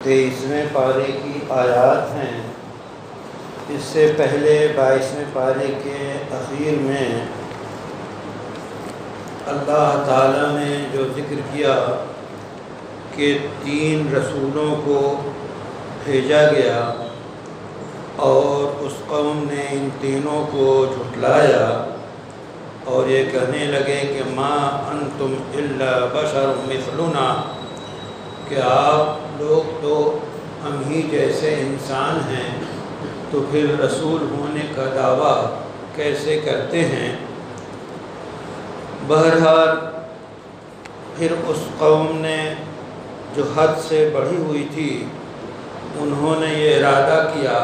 23ویں پارے کی آیات ہیں۔ اس سے پہلے 22ویں پارے کے اخیر میں اللہ تعالیٰ نے جو ذکر کیا کہ 3 رسولوں کو بھیجا گیا اور اس قوم نے ان تینوں کو جھٹلایا اور یہ کہنے لگے کہ ما انتم الا بشر مثلنا، کہ آپ لوگ تو ہم ہی جیسے انسان ہیں، تو پھر رسول ہونے کا دعویٰ کیسے کرتے ہیں؟ بہرحال پھر اس قوم نے جو حد سے بڑھی ہوئی تھی، انہوں نے یہ ارادہ کیا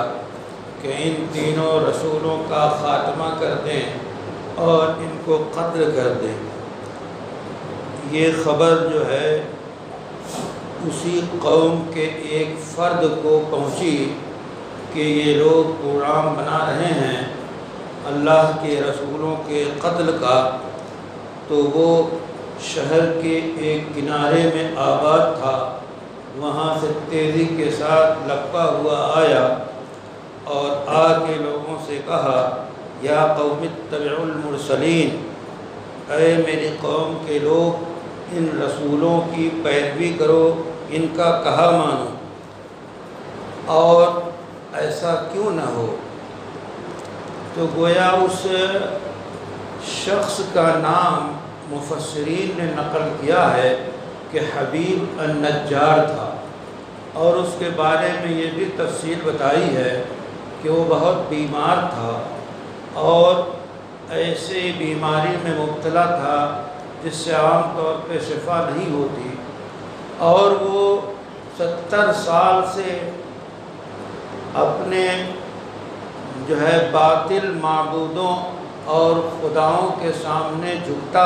کہ ان تینوں رسولوں کا خاتمہ کر دیں اور ان کو قتل کر دیں۔ یہ خبر جو ہے اسی قوم کے ایک فرد کو پہنچی کہ یہ لوگ پروگرام بنا رہے ہیں اللہ کے رسولوں کے قتل کا، تو وہ شہر کے ایک کنارے میں آباد تھا، وہاں سے تیزی کے ساتھ لپکا ہوا آیا اور آ کے لوگوں سے کہا یا قوم اتبعوا المرسلین، اے میری قوم کے لوگ ان رسولوں کی پیروی کرو، ان کا کہا مانو، اور ایسا کیوں نہ ہو۔ تو گویا اس شخص کا نام مفسرین نے نقل کیا ہے کہ حبیب النجار تھا، اور اس کے بارے میں یہ بھی تفصیل بتائی ہے کہ وہ بہت بیمار تھا اور ایسی بیماری میں مبتلا تھا جس سے عام طور پہ شفا نہیں ہوتی، اور وہ 70 سال سے اپنے جو ہے باطل معبودوں اور خداؤں کے سامنے جھکتا،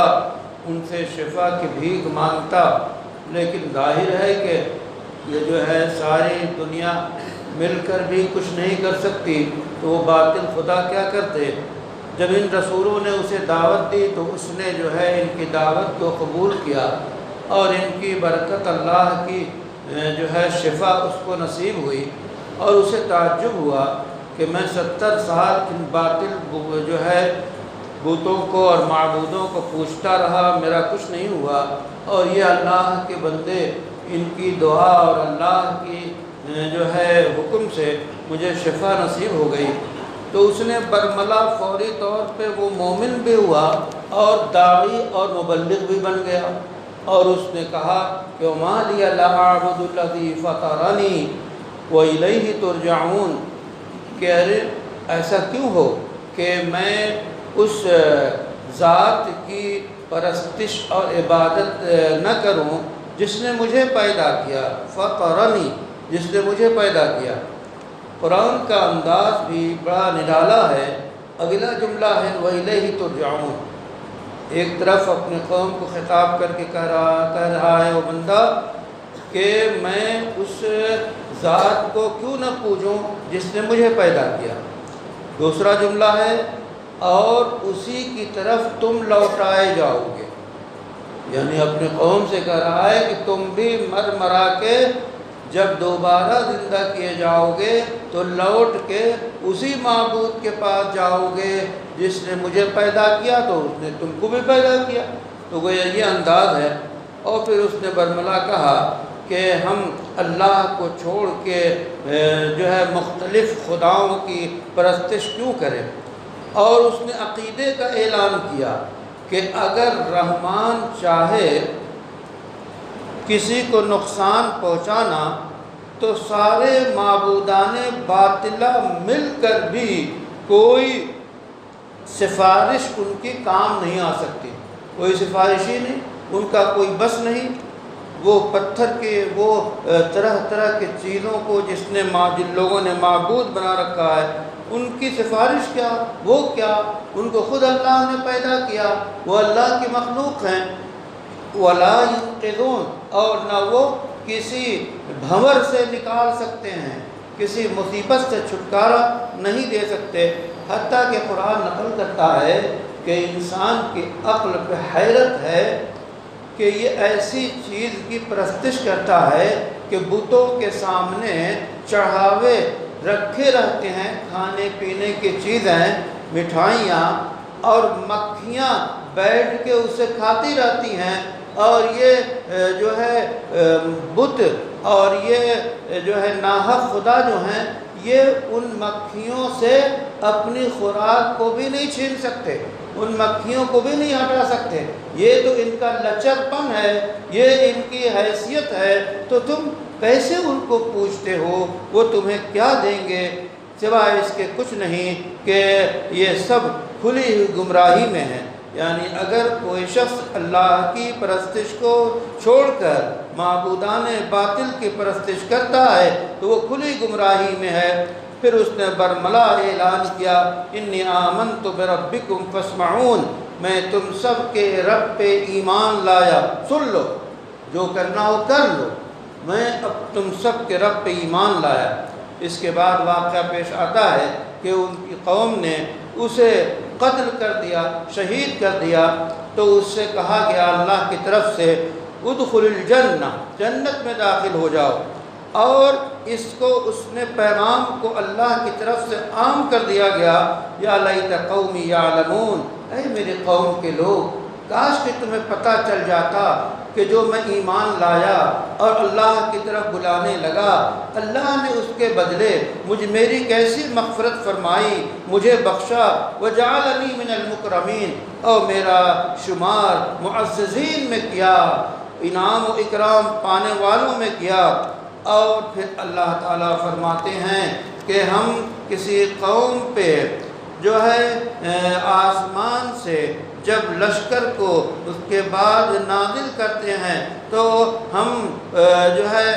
ان سے شفا کی بھیک مانگتا، لیکن ظاہر ہے کہ یہ جو ہے ساری دنیا مل کر بھی کچھ نہیں کر سکتی، تو وہ باطل خدا کیا کرتے؟ جب ان رسولوں نے اسے دعوت دی تو اس نے جو ہے ان کی دعوت کو قبول کیا، اور ان کی برکت اللہ کی جو ہے شفا اس کو نصیب ہوئی، اور اسے تعجب ہوا کہ میں 70 سال ان باطل جو ہے بتوں کو اور معبودوں کو پوچھتا رہا، میرا کچھ نہیں ہوا، اور یہ اللہ کے بندے ان کی دعا اور اللہ کی جو ہے حکم سے مجھے شفا نصیب ہو گئی۔ تو اس نے برملا فوری طور پہ وہ مومن بھی ہوا اور داعی اور مبلغ بھی بن گیا، اور اس نے کہا کہ وَمَا لِيَ لَا أَعْبُدُ الَّذِي فَطَرَنِي وَإِلَيْهِ تُرْجَعُونَ، کہ ارے ایسا کیوں ہو کہ میں اس ذات کی پرستش اور عبادت نہ کروں جس نے مجھے پیدا کیا، فطرنی، جس نے مجھے پیدا کیا۔ قرآن کا انداز بھی بڑا نرالا ہے۔ اگلا جملہ ہے وَإِلَيْهِ تُرْجَعُونَ، ایک طرف اپنے قوم کو خطاب کر کے کہہ رہا ہے وہ بندہ کہ میں اس ذات کو کیوں نہ پوجوں جس نے مجھے پیدا کیا۔ دوسرا جملہ ہے اور اسی کی طرف تم لوٹائے جاؤ گے، یعنی اپنے قوم سے کہہ رہا ہے کہ تم بھی مر مرا کے جب دوبارہ زندہ کیے جاؤ گے تو لوٹ کے اسی معبود کے پاس جاؤ گے جس نے مجھے پیدا کیا، تو اس نے تم کو بھی پیدا کیا۔ تو گویا یہ انداز ہے۔ اور پھر اس نے برملا کہا کہ ہم اللہ کو چھوڑ کے جو ہے مختلف خداؤں کی پرستش کیوں کریں، اور اس نے عقیدے کا اعلان کیا کہ اگر رحمان چاہے کسی کو نقصان پہنچانا تو سارے معبودان باطلہ مل کر بھی کوئی سفارش ان کی کام نہیں آ سکتی، کوئی سفارش ہی نہیں، ان کا کوئی بس نہیں۔ وہ پتھر کے وہ طرح طرح کی چیزوں کو جن لوگوں نے معبود بنا رکھا ہے، ان کی سفارش کیا، وہ کیا، ان کو خود اللہ نے پیدا کیا، وہ اللہ کی مخلوق ہیں۔ وَلَا يُنقِذُونَ، اور نہ وہ کسی بھنور سے نکال سکتے ہیں، کسی مصیبت سے چھٹکارا نہیں دے سکتے۔ حتیٰ کہ قرآن نقل کرتا ہے کہ انسان کی عقل پہ حیرت ہے کہ یہ ایسی چیز کی پرستش کرتا ہے کہ بتوں کے سامنے چڑھاوے رکھے رہتے ہیں، کھانے پینے کی چیزیں، مٹھائیاں، اور مکھیاں بیٹھ کے اسے کھاتی رہتی ہیں، اور یہ جو ہے بت اور یہ جو ہے ناحق خدا جو ہیں، یہ ان مکھیوں سے اپنی خوراک کو بھی نہیں چھین سکتے، ان مکھیوں کو بھی نہیں ہٹا سکتے۔ یہ تو ان کا لچر پن ہے، یہ ان کی حیثیت ہے، تو تم کیسے ان کو پوچھتے ہو؟ وہ تمہیں کیا دیں گے سوائے اس کے کچھ نہیں کہ یہ سب کھلی ہوئی گمراہی میں ہیں۔ یعنی اگر کوئی شخص اللہ کی پرستش کو چھوڑ کر معبودان باطل کی پرستش کرتا ہے تو وہ کھلی گمراہی میں ہے۔ پھر اس نے برملا اعلان کیا، انی آمنت بربکم فاسمعون، میں تم سب کے رب پہ ایمان لایا، سن لو، جو کرنا ہو کر لو، میں اب تم سب کے رب پہ ایمان لایا۔ اس کے بعد واقعہ پیش آتا ہے کہ ان کی قوم نے اسے قتل کر دیا، شہید کر دیا، تو اس سے کہا گیا اللہ کی طرف سے ادخل الجنہ، جنت میں داخل ہو جاؤ، اور اس نے پیغام کو اللہ کی طرف سے عام کر دیا گیا، یا لیت قومی یعلمون، اے میرے قوم کے لوگ، کاش کہ تمہیں پتہ چل جاتا کہ جو میں ایمان لایا اور اللہ کی طرف بلانے لگا، اللہ نے اس کے بدلے میری کیسی مغفرت فرمائی، مجھے بخشا، وجعلنی من المکرمین، اور میرا شمار معززین میں کیا، انعام و اکرام پانے والوں میں کیا۔ اور پھر اللہ تعالیٰ فرماتے ہیں کہ ہم کسی قوم پہ جو ہے آسمان سے جب لشکر کو اس کے بعد نازل کرتے ہیں تو ہم جو ہے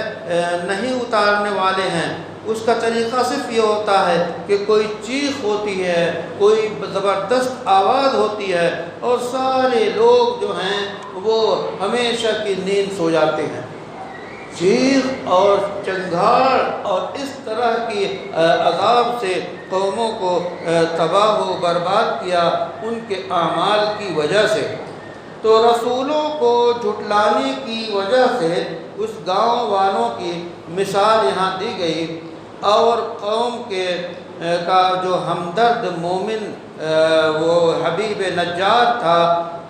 نہیں اتارنے والے ہیں۔ اس کا طریقہ صرف یہ ہوتا ہے کہ کوئی چیخ ہوتی ہے، کوئی زبردست آواز ہوتی ہے، اور سارے لوگ جو ہیں وہ ہمیشہ کی نیند سو جاتے ہیں۔ چیخ اور چنگھاڑ اور اس طرح کی عذاب سے قوموں کو تباہ و برباد کیا ان کے اعمال کی وجہ سے۔ تو رسولوں کو جھٹلانے کی وجہ سے اس گاؤں والوں کی مثال یہاں دی گئی، اور قوم کا جو ہمدرد مومن وہ حبیب نجار تھا،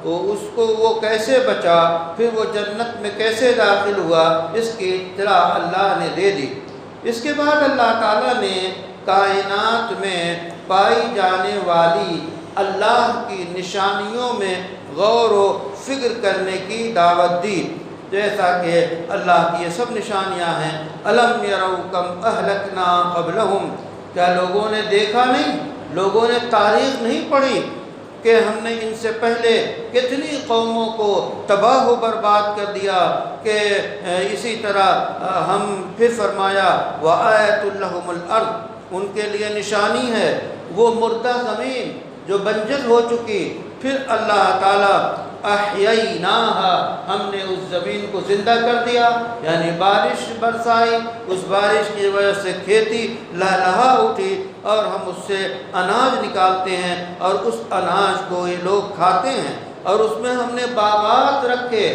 اس کو وہ کیسے بچا، پھر وہ جنت میں کیسے داخل ہوا، اس کی اطلاع اللہ نے دے دی۔ اس کے بعد اللہ تعالیٰ نے کائنات میں پائی جانے والی اللہ کی نشانیوں میں غور و فکر کرنے کی دعوت دی، جیسا کہ اللہ کی یہ سب نشانیاں ہیں۔ الم یروا کم اہلکنا قبلہم، کیا لوگوں نے دیکھا نہیں، لوگوں نے تاریخ نہیں پڑھی کہ ہم نے ان سے پہلے کتنی قوموں کو تباہ و برباد کر دیا، کہ اسی طرح ہم پھر فرمایا وَآیَةٌ لَهُمُ الْأَرْضُ، ان کے لیے نشانی ہے وہ مردہ زمین جو بنجر ہو چکی، پھر اللہ تعالیٰ احییناہا، ہم نے اس زمین کو زندہ کر دیا، یعنی بارش برسائی، اس بارش کی وجہ سے کھیتی لہلہا اٹھی، اور ہم اس سے اناج نکالتے ہیں، اور اس اناج کو یہ لوگ کھاتے ہیں، اور اس میں ہم نے باغات رکھے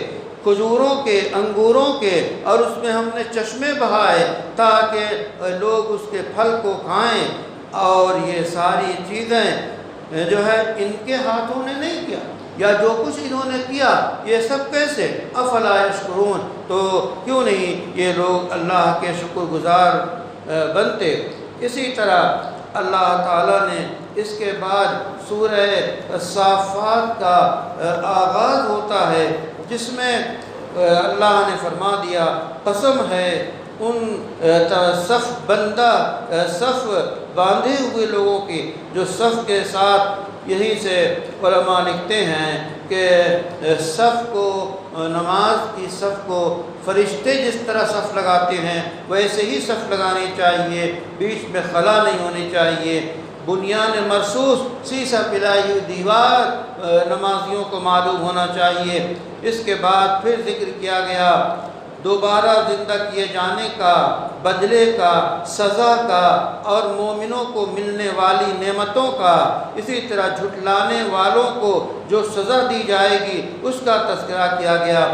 کھجوروں کے، انگوروں کے، اور اس میں ہم نے چشمے بہائے تاکہ لوگ اس کے پھل کو کھائیں۔ اور یہ ساری چیزیں جو ہے ان کے ہاتھوں نے نہیں کیا، یا جو کچھ انہوں نے کیا یہ سب کیسے، افلا یشکرون، تو کیوں نہیں یہ لوگ اللہ کے شکر گزار بنتے۔ اسی طرح اللہ تعالیٰ نے اس کے بعد سورہ صافات کا آغاز ہوتا ہے، جس میں اللہ نے فرما دیا قسم ہے ان صف باندھے ہوئے لوگوں کی جو صف کے ساتھ، یہیں سے علماء لکھتے ہیں کہ صف کو، نماز کی صف کو فرشتے جس طرح صف لگاتے ہیں ویسے ہی صف لگانی چاہیے، بیچ میں خلا نہیں ہونی چاہیے، بنیان مرصوص سیسہ پلائی ہوئی دیوار نمازیوں کو معلوم ہونا چاہیے۔ اس کے بعد پھر ذکر کیا گیا دوبارہ زندہ کیے جانے کا، بدلے کا، سزا کا، اور مومنوں کو ملنے والی نعمتوں کا، اسی طرح جھٹلانے والوں کو جو سزا دی جائے گی اس کا تذکرہ کیا گیا۔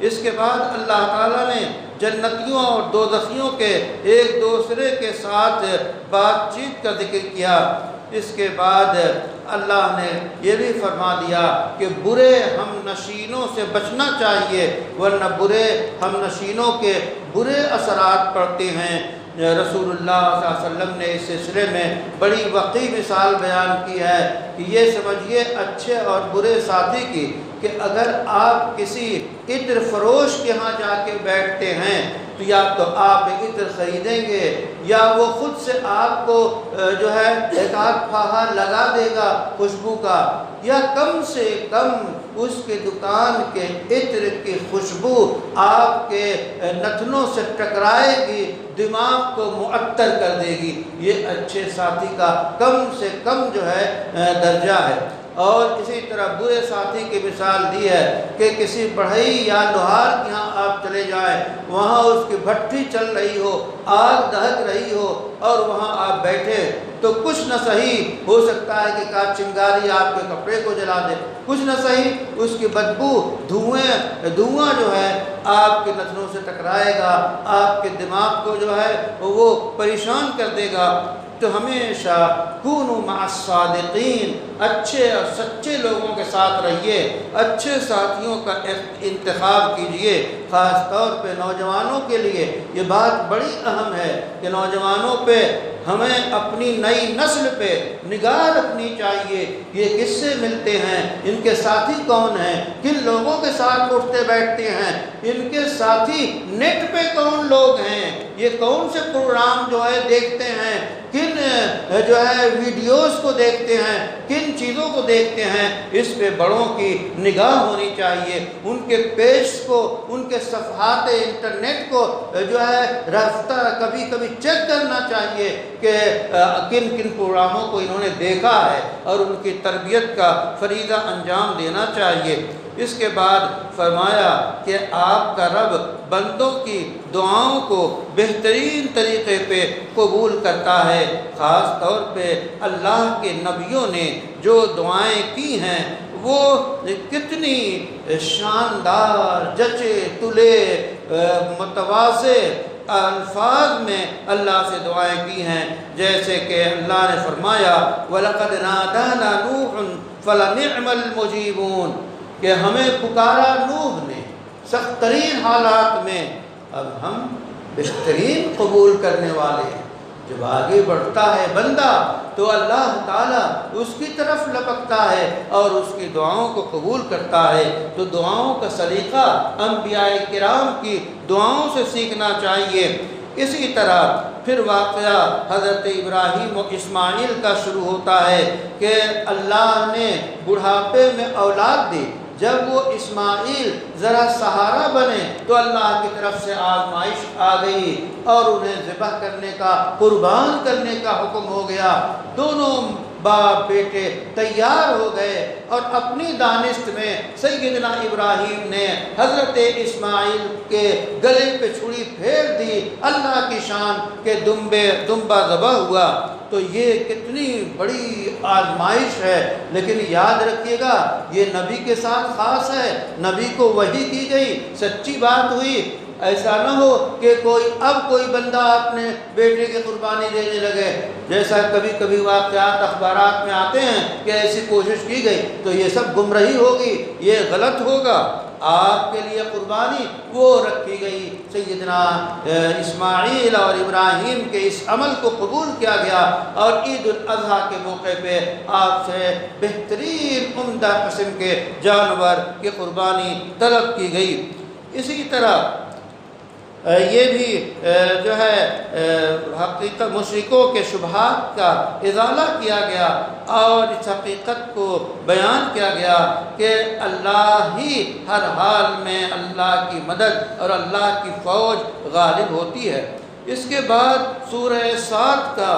اس کے بعد اللہ تعالیٰ نے جنتیوں اور دوزخیوں کے ایک دوسرے کے ساتھ بات چیت کا ذکر کیا۔ اس کے بعد اللہ نے یہ بھی فرما دیا کہ برے ہم نشینوں سے بچنا چاہیے، ورنہ برے ہم نشینوں کے برے اثرات پڑتے ہیں۔ رسول اللہ صلی اللہ علیہ وسلم نے اس سلسلے میں بڑی وقی مثال بیان کی ہے کہ یہ سمجھیے اچھے اور برے ساتھی کی کہ اگر آپ کسی عطر فروش کے ہاں جا کے بیٹھتے ہیں تو یا تو آپ عطر خریدیں گے یا وہ خود سے آپ کو جو ہے ایک آدھ پھاہا لگا دے گا خوشبو کا، یا کم سے کم اس کے دکان کے عطر کی خوشبو آپ کے نتنوں سے ٹکرائے گی، دماغ کو معطر کر دے گی۔ یہ اچھے ساتھی کا کم سے کم جو ہے درجہ ہے۔ اور اسی طرح برے ساتھی کی مثال دی ہے کہ کسی بڑھئی یا لوہار کے یہاں آپ چلے جائیں، وہاں اس کی بھٹی چل رہی ہو، آگ دہک رہی ہو اور وہاں آپ بیٹھے تو کچھ نہ صحیح ہو سکتا ہے کہ چنگاری آپ کے کپڑے کو جلا دے، کچھ نہ صحیح اس کی بدبو دھواں جو ہے آپ کے نتنوں سے ٹکرائے گا، آپ کے دماغ کو جو ہے وہ پریشان کر دے گا۔ تو ہمیشہ کونوا مع الصادقین، اچھے اور سچے لوگوں کے ساتھ رہیے، اچھے ساتھیوں کا انتخاب کیجئے۔ خاص طور پہ نوجوانوں کے لیے یہ بات بڑی اہم ہے کہ نوجوانوں پہ ہمیں اپنی نئی نسل پہ نگاہ رکھنی چاہیے، یہ کس سے ملتے ہیں، ان کے ساتھی کون ہیں، کن لوگوں کے ساتھ اٹھتے بیٹھتے ہیں، ان کے ساتھی نیٹ پہ کون لوگ ہیں، یہ کون سے پروگرام جو ہے دیکھتے ہیں، کن جو ہے ویڈیوز کو دیکھتے ہیں، کن چیزوں کو دیکھتے ہیں، اس پہ بڑوں کی نگاہ ہونی چاہیے۔ ان کے پیج کو، ان کے صفحات انٹرنیٹ کو جو ہے رفتہ کبھی کبھی چیک کرنا چاہیے کہ کن کن پروگراموں کو انہوں نے دیکھا ہے اور ان کی تربیت کا فریضہ انجام دینا چاہیے۔ اس کے بعد فرمایا کہ آپ کا رب بندوں کی دعاؤں کو بہترین طریقے پہ قبول کرتا ہے۔ خاص طور پہ اللہ کے نبیوں نے جو دعائیں کی ہیں وہ کتنی شاندار، جچے تلے، متواضع الفاظ میں اللہ سے دعائیں کی ہیں، جیسے کہ اللہ نے فرمایا وَلَقَدْ نَادَانَا نُوحٌ فَلَنِعْمَ الْمُجِيبُونَ، کہ ہمیں پکارا نوح نے سخت ترین حالات میں، اب ہم بہترین قبول کرنے والے ہیں۔ جب آگے بڑھتا ہے بندہ تو اللہ تعالیٰ اس کی طرف لپکتا ہے اور اس کی دعاؤں کو قبول کرتا ہے۔ تو دعاؤں کا سلیقہ انبیاء کرام کی دعاؤں سے سیکھنا چاہیے۔ اسی طرح پھر واقعہ حضرت ابراہیم و اسماعیل کا شروع ہوتا ہے کہ اللہ نے بڑھاپے میں اولاد دی، جب وہ اسماعیل ذرا سہارا بنے تو اللہ کی طرف سے آزمائش آ گئی اور انہیں ذبح کرنے کا، قربان کرنے کا حکم ہو گیا۔ دونوں باپ بیٹے تیار ہو گئے اور اپنی دانست میں سیدنا ابراہیم نے حضرت اسماعیل کے گلے پہ چھری پھیر دی، اللہ کی شان کے دمبا ذبح ہوا۔ تو یہ کتنی بڑی آزمائش ہے، لیکن یاد رکھیے گا یہ نبی کے ساتھ خاص ہے، نبی کو وحی کی گئی، سچی بات ہوئی۔ ایسا نہ ہو کہ کوئی بندہ اپنے بیٹے کی قربانی دینے لگے، جیسا کبھی کبھی واقعات اخبارات میں آتے ہیں کہ ایسی کوشش کی گئی، تو یہ سب گمراہی ہوگی، یہ غلط ہوگا۔ آپ کے لیے قربانی وہ رکھی گئی، سیدنا اسماعیل اور ابراہیم کے اس عمل کو قبول کیا گیا اور عید الاضحیٰ کے موقع پہ آپ سے بہترین عمدہ قسم کے جانور کی قربانی طلب کی گئی۔ اسی طرح یہ بھی جو ہے حقیقت مشرکوں کے شبہات کا ازالہ کیا گیا اور اس حقیقت کو بیان کیا گیا کہ اللہ ہی ہر حال میں اللہ کی مدد اور اللہ کی فوج غالب ہوتی ہے۔ اس کے بعد سورہ صاد کا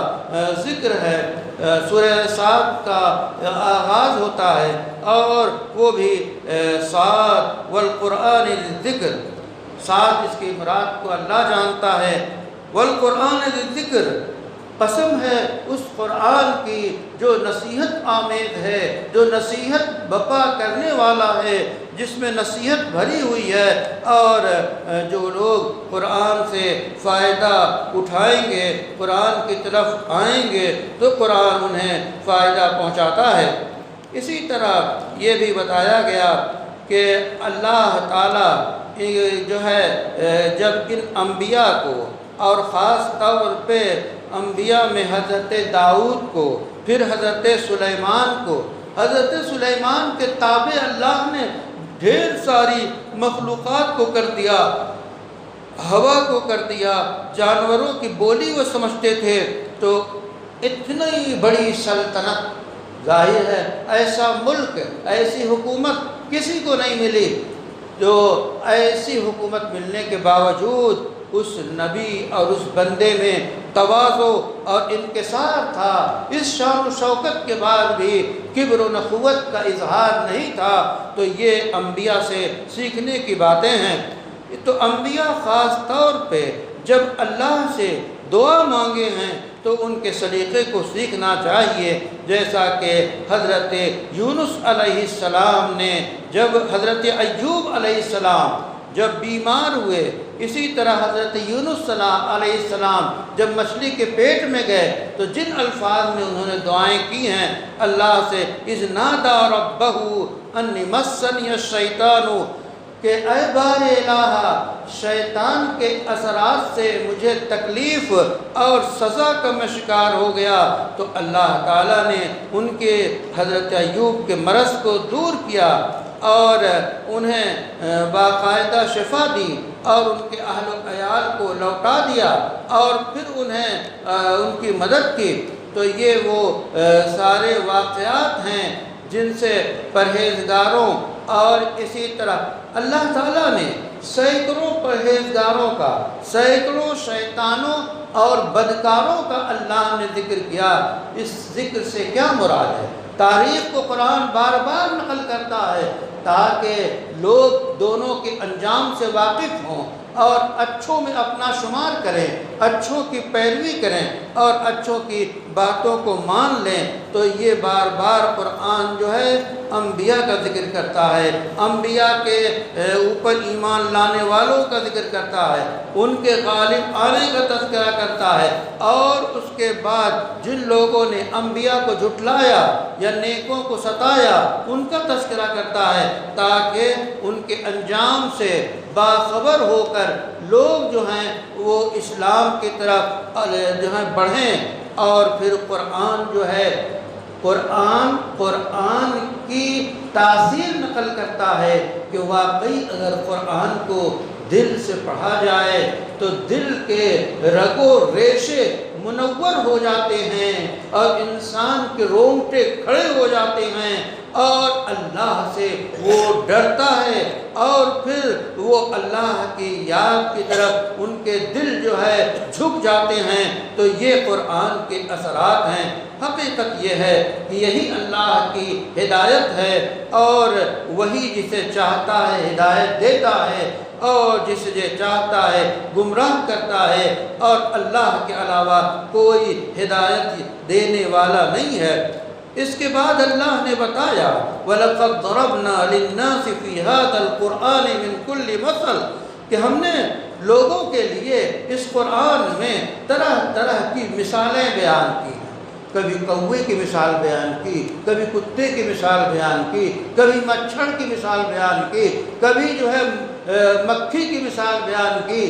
ذکر ہے، سورہ صاد کا آغاز ہوتا ہے اور وہ بھی صاد والقرآن الذکر، صاد اس کی مراد کو اللہ جانتا ہے، والقرآن الذکر، قسم ہے اس قرآن کی جو نصیحت آمیز ہے، جو نصیحت بپا کرنے والا ہے، جس میں نصیحت بھری ہوئی ہے، اور جو لوگ قرآن سے فائدہ اٹھائیں گے، قرآن کی طرف آئیں گے تو قرآن انہیں فائدہ پہنچاتا ہے۔ اسی طرح یہ بھی بتایا گیا کہ اللہ تعالیٰ جو ہے جب ان انبیاء کو، اور خاص طور پہ انبیاء میں حضرت داؤد کو، پھر حضرت سلیمان کو، حضرت سلیمان کے تابع اللہ نے ڈھیر ساری مخلوقات کو کر دیا، ہوا کو کر دیا، جانوروں کی بولی وہ سمجھتے تھے، تو اتنی بڑی سلطنت، ظاہر ہے ایسا ملک، ایسی حکومت کسی کو نہیں ملی، جو ایسی حکومت ملنے کے باوجود اس نبی اور اس بندے میں تواضع اور انکسار تھا، اس شان و شوکت کے بعد بھی کبر و نخوت کا اظہار نہیں تھا۔ تو یہ انبیاء سے سیکھنے کی باتیں ہیں۔ تو انبیاء خاص طور پہ جب اللہ سے دعا مانگے ہیں تو ان کے سلیقے کو سیکھنا چاہیے، جیسا کہ حضرت یونس علیہ السلام نے، جب حضرت ایوب علیہ السلام جب بیمار ہوئے، اسی طرح حضرت یونس علیہ السلام جب مچھلی کے پیٹ میں گئے تو جن الفاظ میں انہوں نے دعائیں کی ہیں اللہ سے، اذ نادا ربہ انی مسنی الشیطان، کہ اے بار الہ، شیطان کے اثرات سے مجھے تکلیف اور سزا کا میں شکار ہو گیا، تو اللہ تعالیٰ نے ان کے حضرت ایوب کے مرض کو دور کیا اور انہیں باقاعدہ شفا دی، اور ان کے اہل و عیال کو لوٹا دیا، اور پھر انہیں ان کی مدد کی۔ تو یہ وہ سارے واقعات ہیں جن سے پرہیزگاروں، اور اسی طرح اللہ تعالیٰ نے سینکڑوں پرہیزگاروں کا، سینکڑوں شیطانوں اور بدکاروں کا اللہ نے ذکر کیا۔ اس ذکر سے کیا مراد ہے؟ تاریخ کو قرآن بار بار نقل کرتا ہے تاکہ لوگ دونوں کے انجام سے واقف ہوں اور اچھوں میں اپنا شمار کریں، اچھوں کی پیروی کریں اور اچھوں کی باتوں کو مان لیں۔ تو یہ بار بار قرآن جو ہے انبیاء کا ذکر کرتا ہے، انبیاء کے اوپر ایمان لانے والوں کا ذکر کرتا ہے، ان کے غالب آنے کا تذکرہ کرتا ہے، اور اس کے بعد جن لوگوں نے انبیاء کو جھٹلایا یا نیکوں کو ستایا ان کا تذکرہ کرتا ہے، تاکہ ان کے انجام سے باخبر ہو کر لوگ جو ہیں وہ اسلام کی طرف جو ہیں بڑھیں۔ اور پھر قرآن جو ہے، قرآن کی تاثیر نقل کرتا ہے کہ واقعی اگر قرآن کو دل سے پڑھا جائے تو دل کے رگ و ریشے منور ہو جاتے ہیں اور انسان کے رونگٹے کھڑے ہو جاتے ہیں اور اللہ سے وہ ڈرتا ہے، اور پھر وہ اللہ کی یاد کی طرف ان کے دل جو ہے جھک جاتے ہیں۔ تو یہ قرآن کے اثرات ہیں۔ حقیقت یہ ہے کہ یہی اللہ کی ہدایت ہے، اور وہی جسے چاہتا ہے ہدایت دیتا ہے اور جسے چاہتا ہے گمراہ کرتا ہے، اور اللہ کے علاوہ کوئی ہدایت دینے والا نہیں ہے۔ اس کے بعد اللہ نے بتایا وَلَقَدْ ضَرَبْنَا لِلنَّاسِ فِي هَذَا الْقُرْآنِ مِنْ كُلِّ مَثَلٍ، کہ ہم نے لوگوں کے لیے اس قرآن میں طرح طرح کی مثالیں بیان کی، کبھی کوے کی مثال بیان کی، کبھی کتے کی مثال بیان کی، کبھی مچھر کی مثال بیان کی، کبھی جو ہے مکھی کی مثال بیان کی،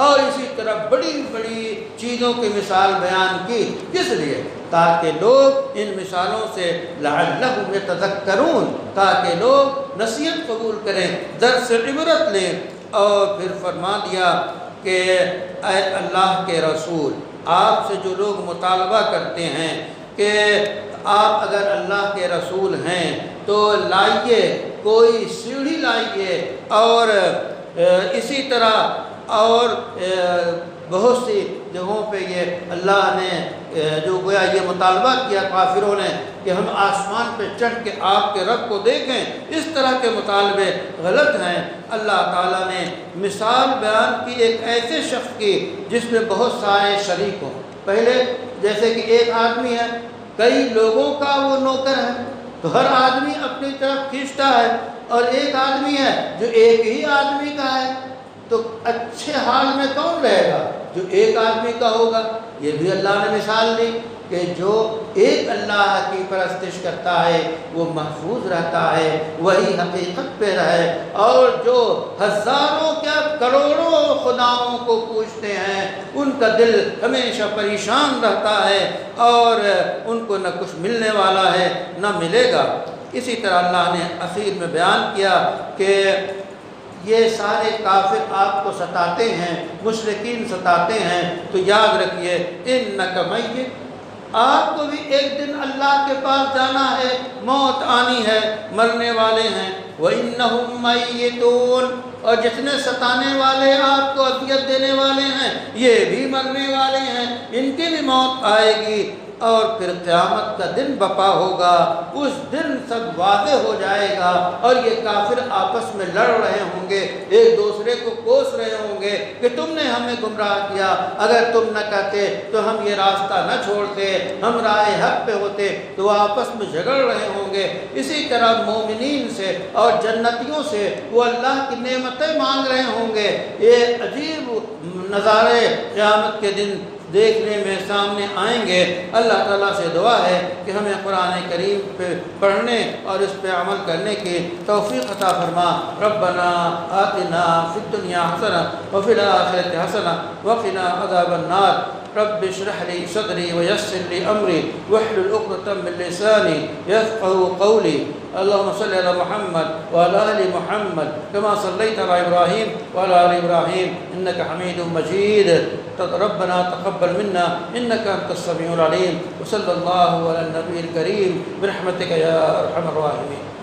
اور اسی طرح بڑی بڑی چیزوں کی مثال بیان کی۔ کس لیے؟ تاکہ لوگ ان مثالوں سے لعلہم یتذکرون، تاکہ لوگ نصیحت قبول کریں، درس عبرت لیں۔ اور پھر فرما دیا کہ اے اللہ کے رسول، آپ سے جو لوگ مطالبہ کرتے ہیں کہ آپ اگر اللہ کے رسول ہیں تو لائیے، کوئی سیڑھی لائیے، اور اسی طرح اور بہت سی جگہوں پہ یہ اللہ نے جو گویا یہ مطالبہ کیا کافروں نے کہ ہم آسمان پہ چڑھ کے آپ کے رب کو دیکھیں، اس طرح کے مطالبے غلط ہیں۔ اللہ تعالیٰ نے مثال بیان کی ایک ایسے شخص کی جس میں بہت سارے شریک ہوں۔ پہلے جیسے کہ ایک آدمی ہے، کئی لوگوں کا وہ نوکر ہے، تو ہر آدمی اپنی طرف کھینچتا ہے، اور ایک آدمی ہے جو ایک ہی آدمی کا ہے، تو اچھے حال میں کون رہے گا؟ جو ایک آدمی کا ہوگا۔ یہ بھی اللہ نے مثال دی کہ جو ایک اللہ کی پرستش کرتا ہے وہ محفوظ رہتا ہے، وہی حقیقت پہ رہے، اور جو ہزاروں کیا کروڑوں خداؤں کو پوچھتے ہیں ان کا دل ہمیشہ پریشان رہتا ہے اور ان کو نہ کچھ ملنے والا ہے نہ ملے گا۔ اسی طرح اللہ نے اخیر میں بیان کیا کہ یہ سارے کافر آپ کو ستاتے ہیں، مشرکین ستاتے ہیں، تو یاد رکھیے انک میت، آپ کو بھی ایک دن اللہ کے پاس جانا ہے، موت آنی ہے، مرنے والے ہیں۔ وَإِنَّهُمْ مَيِّتُونَ، اور جتنے ستانے والے آپ کو اذیت دینے والے ہیں یہ بھی مرنے والے ہیں، ان کی بھی موت آئے گی، اور پھر قیامت کا دن بپا ہوگا، اس دن سب واضح ہو جائے گا، اور یہ کافر آپس میں لڑ رہے ہوں گے، ایک دوسرے کو کوس رہے ہوں گے کہ تم نے ہمیں گمراہ کیا، اگر تم نہ کہتے تو ہم یہ راستہ نہ چھوڑتے، ہم راہ حق پہ ہوتے، تو وہ آپس میں جھگڑ رہے ہوں گے۔ اسی طرح مومنین سے اور جنتیوں سے وہ اللہ کی نعمتیں مانگ رہے ہوں گے۔ یہ عجیب نظارے قیامت کے دن دیکھنے میں سامنے آئیں گے۔ اللہ تعالیٰ سے دعا ہے کہ ہمیں قرآن کریم پہ پڑھنے اور اس پہ عمل کرنے کی توفیق عطا فرما۔ ربنا آتنا فی الدنیا حسنہ وفی الآخرۃ حسنہ وقنا عذاب النار۔ رب اشرح لي صدري ويسر لي أمري واحلل عقدة من لساني يفقهوا قولي۔ اللهم صل على محمد وعلى آل محمد كما صليت على إبراهيم وعلى آل إبراهيم إنك حميد مجيد۔ ربنا تقبل منا إنك أنت السميع العليم، وصلى الله على النبي الكريم برحمتك يا أرحم الراحمين۔